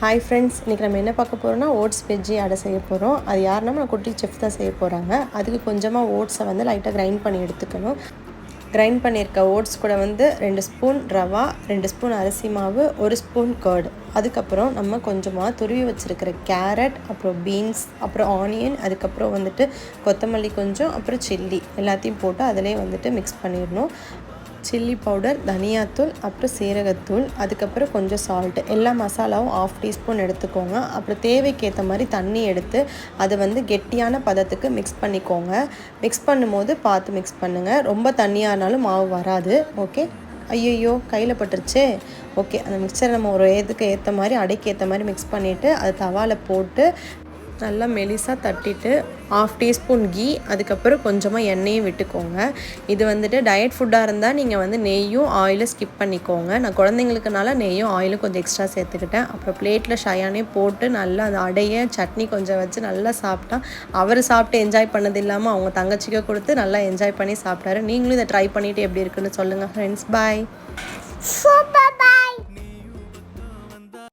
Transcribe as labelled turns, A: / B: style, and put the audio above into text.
A: Hi friends, இன்றைக்கி நம்ம என்ன பார்க்க போகிறோம்னா ஓட்ஸ் வெஜ்ஜி அடை செய்ய போகிறோம். அது யாருன்னா நம்ம குட்டி செஃப் தான் செய்ய போகிறாங்க. அதுக்கு கொஞ்சமாக ஓட்ஸை வந்து லைட்டாக கிரைண்ட் பண்ணி எடுத்துக்கணும். கிரைண்ட் பண்ணியிருக்க ஓட்ஸ் கூட வந்து 2 ஸ்பூன் ரவா, 2 ஸ்பூன் அரிசி மாவு, 1 ஸ்பூன் கர்டு, அதுக்கப்புறம் நம்ம கொஞ்சமாக துருவி வச்சுருக்கிற கேரட், அப்புறம் பீன்ஸ், அப்புறம் ஆனியன், அதுக்கப்புறம் வந்துட்டு கொத்தமல்லி கொஞ்சம், அப்புறம் சில்லி எல்லாத்தையும் போட்டு அதிலே வந்துட்டு மிக்ஸ் பண்ணிடணும். சில்லி பவுடர், தனியாத்தூள், அப்புறம் சீரகத்தூள், அதுக்கப்புறம் கொஞ்சம் சால்ட்டு, எல்லா மசாலாவும் 1/2 டீஸ்பூன் எடுத்துக்கோங்க. அப்புறம் தேவைக்கேற்ற மாதிரி தண்ணி எடுத்து அதை வந்து கெட்டியான பதத்துக்கு மிக்ஸ் பண்ணிக்கோங்க. மிக்ஸ் பண்ணும்போது பார்த்து மிக்ஸ் பண்ணுங்கள், ரொம்ப தண்ணியானாலும் மாவு வராது. ஓகே. ஐயையோ கையில் பட்டுருச்சே. ஓகே, அந்த மிக்சரை நம்ம ஒரு இதுக்கு ஏற்ற மாதிரி அடைக்கு ஏற்ற மாதிரி மிக்ஸ் பண்ணிவிட்டு அது தவாவில் போட்டு நல்லா மெலிசாக தட்டிட்டு 1/2 டீஸ்பூன் கீ, அதுக்கப்புறம் கொஞ்சமாக எண்ணெயும் விட்டுக்கோங்க. இது வந்துட்டு டயட் ஃபுட்டாக இருந்தால் நீங்கள் வந்து நெய்யும் ஆயிலும் ஸ்கிப் பண்ணிக்கோங்க. நான் குழந்தைங்களுக்குனால நெய்யும் ஆயிலும் கொஞ்சம் எக்ஸ்ட்ரா சேர்த்துக்கிட்டேன். அப்புறம் பிளேட்டில் ஷயானே போட்டு நல்லா அந்த அடைய சட்னி கொஞ்சம் வச்சு நல்லா சாப்பிட்டா அவர் சாப்பிட்டு என்ஜாய் பண்ணது இல்லாமல் அவங்க தங்கச்சிக்கு கொடுத்து நல்லா என்ஜாய் பண்ணி சாப்பிட்டாரு. நீங்களும் இதை ட்ரை பண்ணிவிட்டு எப்படி இருக்குன்னு சொல்லுங்கள் ஃப்ரெண்ட்ஸ். பாய்.